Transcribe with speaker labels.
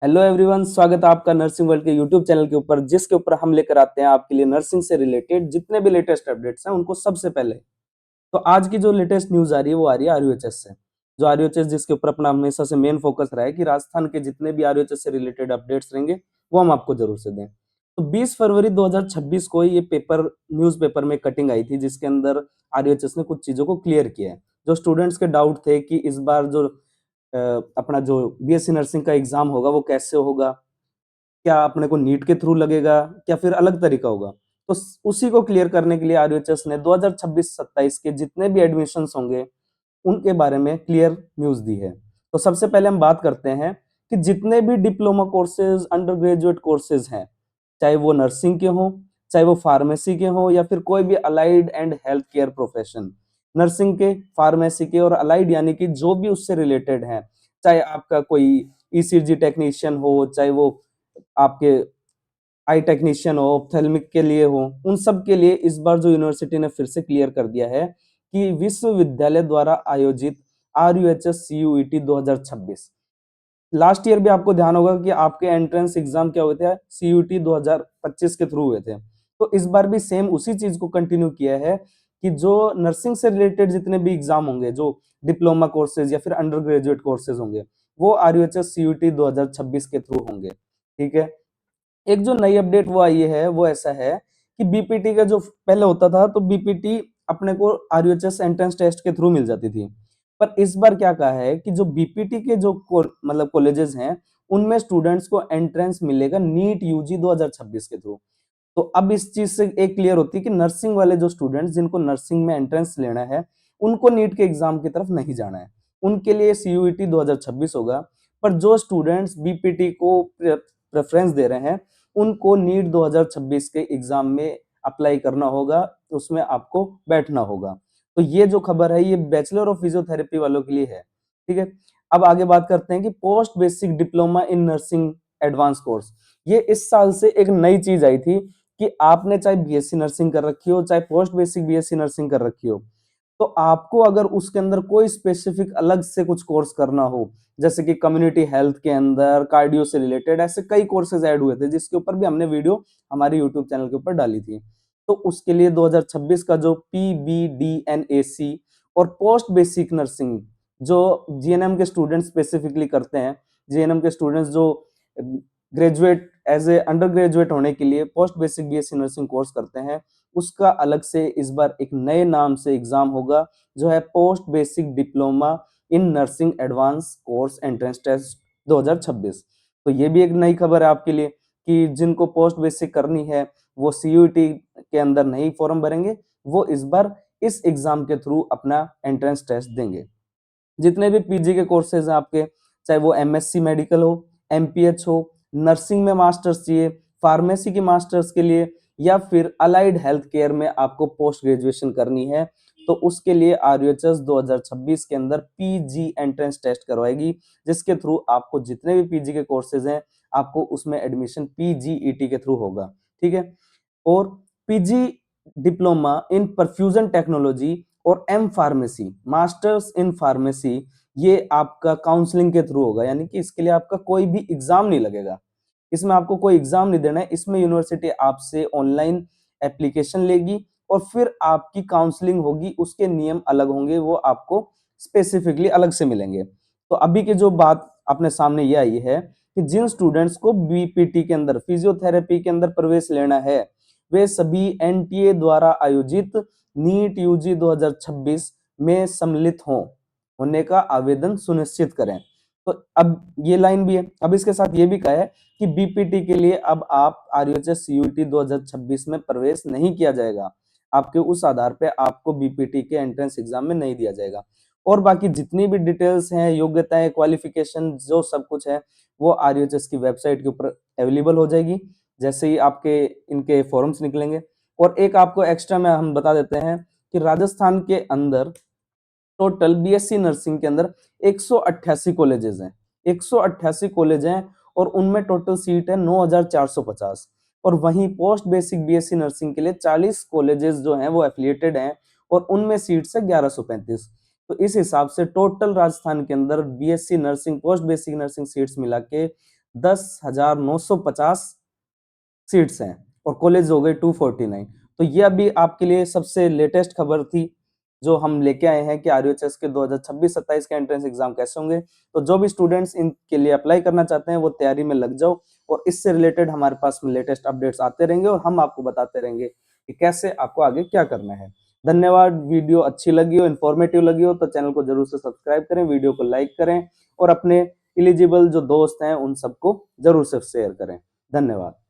Speaker 1: Hello everyone, स्वागत है आपका नर्सिंग वर्ल्ड के यूट्यूब चैनल के ऊपर, जिसके ऊपर हम लेकर आते हैं आपके लिए नर्सिंग से रिलेटेड जितने भी लेटेस्ट अपडेट्स हैं उनको सबसे पहले। तो आज की जो लेटेस्ट न्यूज आ रही है वो आ रही है आरयूएचएस से। जो आरयूएचएस जिसके ऊपर अपना हमेशा से मेन फोकस रहा है कि राजस्थान के जितने भी आरयूएचएस से रिलेटेड अपडेट्स रहेंगे वो हम आपको जरूर से दें। तो 20 फरवरी 2026 को ये पेपर न्यूज़पेपर में कटिंग आई थी, जिसके अंदर आरयूएचएस ने कुछ चीजों को क्लियर किया है। जो स्टूडेंट्स के डाउट थे कि इस बार जो अपना जो बीएससी नर्सिंग का एग्जाम होगा वो कैसे होगा, क्या अपने को नीट के थ्रू लगेगा, क्या फिर अलग तरीका होगा। तो उसी को क्लियर करने के लिए आरयूएचएस ने 2026-27 के जितने भी एडमिशंस होंगे उनके बारे में क्लियर न्यूज दी है। तो सबसे पहले हम बात करते हैं कि जितने भी diploma courses, under graduate courses हैं, चाहे वो नर्सिंग के हों, चाहे वो फार्मेसी के हों, या फिर कोई भी allied and health care profession, nursing के, फार्मेसी के और अलाइड यानी कि जो भी उससे रिलेटेड है, चाहे आपका कोई ईसीजी टेक्नीशियन हो, चाहे वो आपके आई टेक्नीशियन हो, ऑप्थेल्मिक के लिए हो, उन सब के लिए इस बार जो यूनिवर्सिटी ने फिर से क्लियर कर दिया है कि विश्वविद्यालय द्वारा आयोजित आरयूएचएस सीयूईटी 2026, लास्ट ईयर भी आपको ध्यान होगा कि आपके एंट्रेंस एग्जाम क्या हुए थे, सीयूईटी 2025 के थ्रू हुए थे। तो इस बार भी सेम उसी चीज को कंटिन्यू किया है कि जो नर्सिंग से रिलेटेड जितने भी एग्जाम होंगे, जो डिप्लोमा कोर्सेज या फिर अंडर ग्रेजुएट कोर्सेज होंगे, वो आरयूएचएस सीयूईटी 2026 के थ्रू होंगे। ठीक है। एक जो नई अपडेट वो आई है वो ऐसा है कि बीपीटी का जो पहले होता था, तो बीपीटी अपने को आरयूएचएस एंट्रेंस टेस्ट के थ्रू मिल जाती थी। पर इस बार क्या कहा है कि जो बीपीटी के जो मतलब कॉलेजेस हैं, उनमें स्टूडेंट्स को एंट्रेंस मिलेगा नीट यूजी 2026 के थ्रू। तो अब इस चीज से एक क्लियर होती है कि नर्सिंग वाले जो स्टूडेंट्स जिनको नर्सिंग में एंट्रेंस लेना है, उनको नीट के एग्जाम की तरफ नहीं जाना है, उनके लिए सीयूईटी 2026 होगा। पर जो स्टूडेंट्स बीपीटी को प्रेफरेंस दे रहे हैं, उनको नीट 2026 के एग्जाम में अप्लाई करना होगा, उसमें आपको बैठना होगा। तो ये जो खबर है ये बैचलर ऑफ फिजियोथेरेपी वालों के लिए है। ठीक है। अब आगे बात करते हैं कि post basic diploma in nursing advance course, ये इस साल से एक नई चीज आई थी कि आपने चाहे बीएससी नर्सिंग कर रखी हो, चाहे पोस्ट बेसिक बीएससी नर्सिंग कर रखी हो, तो आपको अगर उसके अंदर कोई स्पेसिफिक अलग से कुछ कोर्स करना हो, जैसे कि कम्युनिटी हेल्थ के अंदर कार्डियो से रिलेटेड ऐसे कई कोर्सेज ऐड हुए थे, जिसके ऊपर भी हमने वीडियो हमारे यूट्यूब चैनल के ऊपर डाली थी। तो उसके लिए 2026 का जो पीबीडीएनएसी और पोस्ट बेसिक नर्सिंग जो जीएनएम के स्टूडेंट स्पेसिफिकली करते हैं, जीएनएम के स्टूडेंट्स जो graduate as a under graduate होने के लिए post basic BSc nursing course करते हैं, उसका अलग से इस बार एक नए नाम से एग्जाम होगा, जो है post basic diploma in nursing advance course entrance test 2026। तो ये भी एक नई खबर है आपके लिए कि जिनको पोस्ट बेसिक करनी है वो सीयूईटी के अंदर नहीं फॉर्म भरेंगे, वो इस बार इस एग्जाम के थ्रू अपना एंट्रेंस टेस्ट देंगे। जितने भी पीजी के कोर्सेज हैं आपके, चाहे वो एमएससी मेडिकल हो, एमपीएच हो, नर्सिंग में मास्टर्स चाहिए, फार्मेसी के मास्टर्स के लिए, या फिर अलाइड हेल्थ केयर में आपको पोस्ट ग्रेजुएशन करनी है, तो उसके लिए आरयूएचएस 2026 के अंदर पीजी एंट्रेंस टेस्ट करवाएगी, जिसके थ्रू आपको जितने भी पीजी के कोर्सेज हैं आपको उसमें एडमिशन पीजीईटी के थ्रू होगा। ठीक है। और PG diploma in perfusion technology और M pharmacy, masters in pharmacy, ये आपका काउंसलिंग के थ्रू होगा, यानी कि इसके लिए आपका कोई भी एग्जाम नहीं लगेगा, इसमें आपको कोई एग्जाम नहीं देना है। इसमें यूनिवर्सिटी आपसे ऑनलाइन एप्लीकेशन लेगी और फिर आपकी काउंसलिंग होगी, उसके नियम अलग होंगे, वो आपको स्पेसिफिकली अलग से मिलेंगे। तो अभी की जो बात अपने सामने ये आई है कि जिन स्टूडेंट्स को बीपीटी के अंदर, फिजियोथेरेपी के अंदर प्रवेश लेना है, वे सभी एनटीए द्वारा आयोजित नीट यूजी 2026 में सम्मिलित होने का आवेदन सुनिश्चित करें। तो अब ये लाइन भी है। अब इसके साथ ये भी कहा है कि बीपीटी के लिए अब आप आरयूएचएस सीयूईटी 2026 में प्रवेश नहीं किया जाएगा, आपके उस आधार पे आपको बीपीटी के एंट्रेंस एग्जाम में नहीं दिया जाएगा। और बाकी जितनी भी डिटेल्स हैं, योग्यताएं, क्वालिफिकेशन, जो सब कुछ है, वो आरयूएचएस की वेबसाइट के ऊपर अवेलेबल हो जाएगी जैसे ही आपके इनके फॉर्म्स निकलेंगे। और एक आपको एक्स्ट्रा में हम बता देते हैं कि राजस्थान के अंदर टोटल बीएससी नर्सिंग के अंदर 188 कॉलेजेस हैं, 188 कॉलेज हैं, और उनमें टोटल सीट है 9450। और वहीं पोस्ट बेसिक बीएससी नर्सिंग के लिए 40 कॉलेजेस जो हैं वो एफिलिएटेड हैं, और उनमें सीट्स है 1135। तो इस हिसाब से टोटल राजस्थान के अंदर BSc nursing, post basic nursing seats मिला के 10,950 सीट्स हैं और कॉलेज हो गए 249। तो ये अभी आपके लिए सबसे लेटेस्ट खबर थी जो हम लेके आए हैं कि आरयूएचएस के 2026-27 के एंट्रेंस एग्जाम कैसे होंगे। तो जो भी स्टूडेंट्स इनके लिए अप्लाई करना चाहते हैं वो तैयारी में लग जाओ और इससे रिलेटेड हमारे पास में लेटेस्ट अपडेट्स आते रहेंगे और हम आपको बताते रहेंगे कि कैसे आपको आगे क्या करना है। धन्यवाद। वीडियो अच्छी लगी हो, इन्फॉर्मेटिव लगी हो तो चैनल को जरूर से सब्सक्राइब करें, वीडियो को लाइक करें और अपने एलिजिबल जो दोस्त हैं उन सबको जरूर से शेयर करें। धन्यवाद।